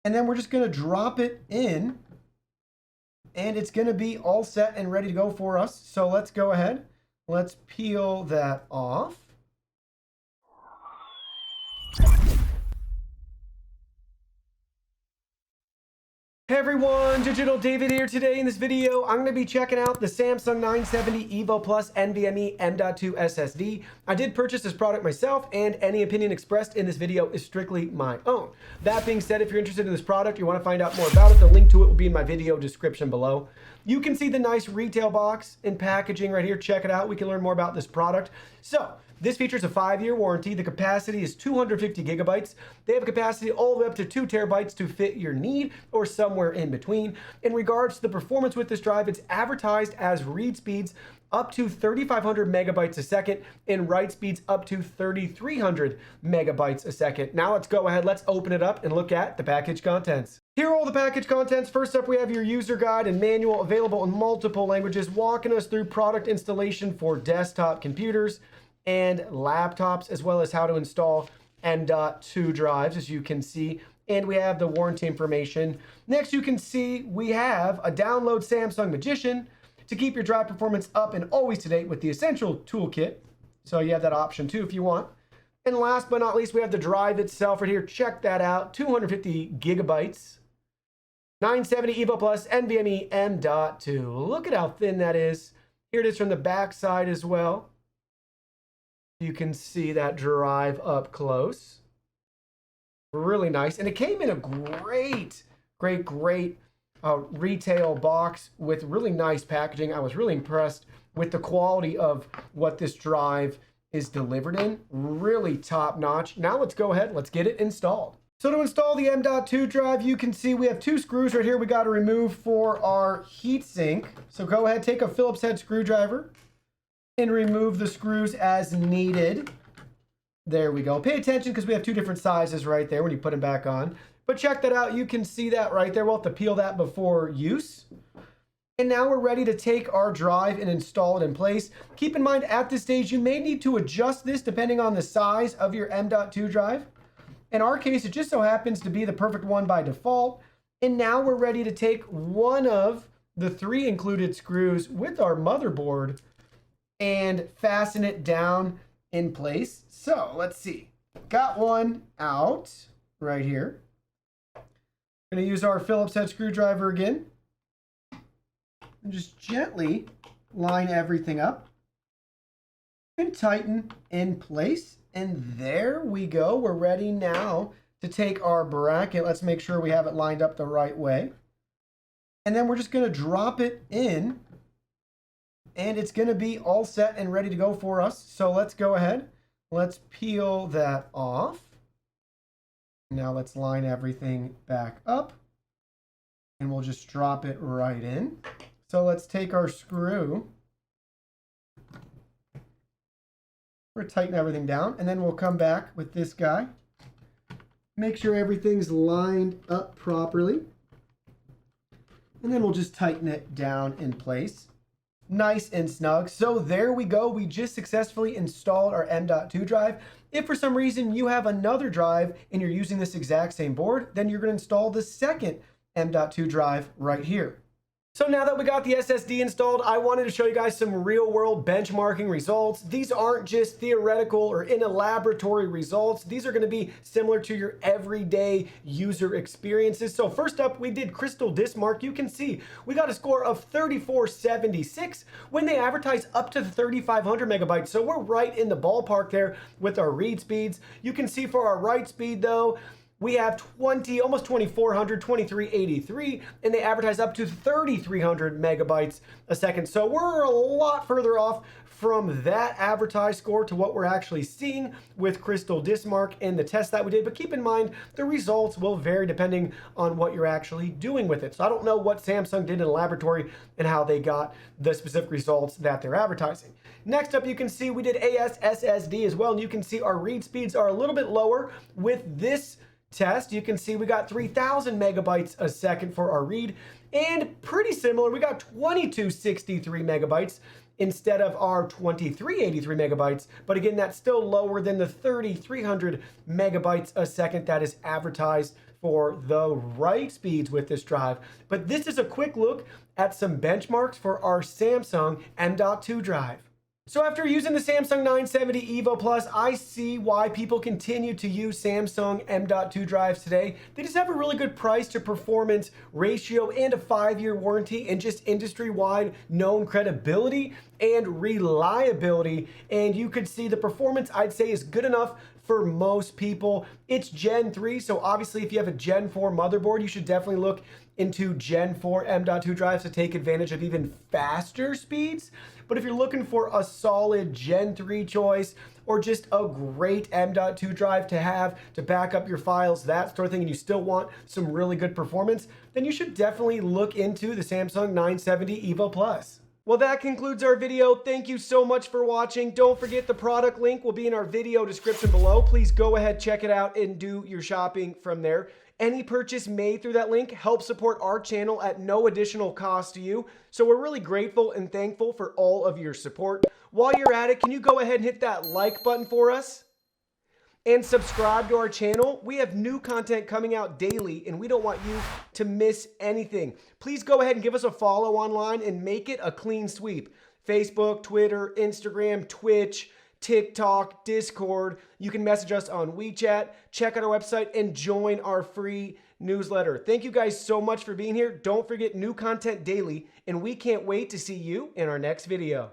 And then we're just going to drop it in, and it's going to be all set and ready to go for us. So let's go ahead. Let's peel that off. Hey everyone, Digital David here. Today in this video, I'm going to be checking out the Samsung 970 EVO Plus NVMe M.2 SSD. I did purchase this product myself, and any opinion expressed in this video is strictly my own. That being said, if you're interested in this product, you want to find out more about it, the link to it will be in my video description below. You can see the nice retail box and packaging right here. Check it out. We can learn more about this product. So, this features a 5-year warranty. The capacity is 250 gigabytes. They have a capacity all the way up to 2 terabytes to fit your need, or somewhere in between. In regards to the performance with this drive, it's advertised as read speeds up to 3,500 megabytes a second and write speeds up to 3,300 megabytes a second. Now let's go ahead, let's open it up and look at the package contents. Here are all the package contents. First up, we have your user guide and manual available in multiple languages, walking us through product installation for desktop computers and laptops, as well as how to install M.2 drives, as you can see. And we have the warranty information. Next, you can see we have a download Samsung Magician to keep your drive performance up and always to date with the Essential Toolkit. So you have that option too if you want. And last but not least, we have the drive itself right here. Check that out, 250 gigabytes. 970 EVO Plus NVMe M.2. Look at how thin that is. Here it is from the back side as well. You can see that drive up close. Really nice. And it came in a great retail box with really nice packaging. I was really impressed with the quality of what this drive is delivered in. Really top notch. Now let's go ahead. Let's get it installed. So to install the M.2 drive, you can see we have 2 screws right here we got to remove for our heatsink. So go ahead, take a Phillips head screwdriver and remove the screws as needed. There we go. Pay attention because we have 2 different sizes right there when you put them back on. But check that out. You can see that right there. We'll have to peel that before use. And now we're ready to take our drive and install it in place. Keep in mind at this stage, you may need to adjust this depending on the size of your M.2 drive. In our case, it just so happens to be the perfect one by default. And now we're ready to take one of the 3 included screws with our motherboard and fasten it down in place. So let's see. Got one out right here. Going to use our Phillips head screwdriver again and just gently line everything up and tighten in place. And there we go. We're ready now to take our bracket. Let's make sure we have it lined up the right way. And then we're just going to drop it in, and it's going to be all set and ready to go for us. So let's go ahead. Let's peel that off. Now let's line everything back up, and we'll just drop it right in. So let's take our screw. We're tighten everything down, and then we'll come back with this guy. Make sure everything's lined up properly. And then we'll just tighten it down in place. Nice and snug. So there we go. We just successfully installed our M.2 drive. If for some reason you have another drive and you're using this exact same board, then you're going to install the second M.2 drive right here. So now that we got the SSD installed, I wanted to show you guys some real world benchmarking results. These aren't just theoretical or in a laboratory results. These are going to be similar to your everyday user experiences. So first up, we did Crystal Disk Mark. You can see we got a score of 3476 when they advertise up to 3,500 megabytes. So we're right in the ballpark there with our read speeds. You can see for our write speed though, we have almost 2,400, 2,383, and they advertise up to 3,300 megabytes a second. So we're a lot further off from that advertised score to what we're actually seeing with Crystal Disk Mark in the test that we did. But keep in mind, the results will vary depending on what you're actually doing with it. So I don't know what Samsung did in the laboratory and how they got the specific results that they're advertising. Next up, you can see we did AS SSD as well, and you can see our read speeds are a little bit lower with this test. You can see we got 3,000 megabytes a second for our read, and pretty similar, we got 2263 megabytes instead of our 2383 megabytes, but again, that's still lower than the 3,300 megabytes a second that is advertised for the right speeds with this drive. But this is a quick look at some benchmarks for our Samsung M.2 drive. So after using the Samsung 970 EVO Plus, I see why people continue to use Samsung M.2 drives today. They just have a really good price to performance ratio and a 5-year warranty and just industry-wide known credibility and reliability. And you could see the performance, I'd say, is good enough for most people. It's Gen 3, so obviously if you have a Gen 4 motherboard, you should definitely look into Gen 4 M.2 drives to take advantage of even faster speeds. But if you're looking for a solid Gen 3 choice or just a great M.2 drive to have to back up your files, that sort of thing, and you still want some really good performance, then you should definitely look into the Samsung 970 EVO Plus. Well, that concludes our video. Thank you so much for watching. Don't forget the product link will be in our video description below. Please go ahead, check it out, and do your shopping from there. Any purchase made through that link helps support our channel at no additional cost to you. So we're really grateful and thankful for all of your support. While you're at it, can you go ahead and hit that like button for us? And subscribe to our channel. We have new content coming out daily, and we don't want you to miss anything. Please go ahead and give us a follow online and make it a clean sweep. Facebook, Twitter, Instagram, Twitch, TikTok, Discord. You can message us on WeChat, check out our website, and join our free newsletter. Thank you guys so much for being here. Don't forget new content daily, and we can't wait to see you in our next video.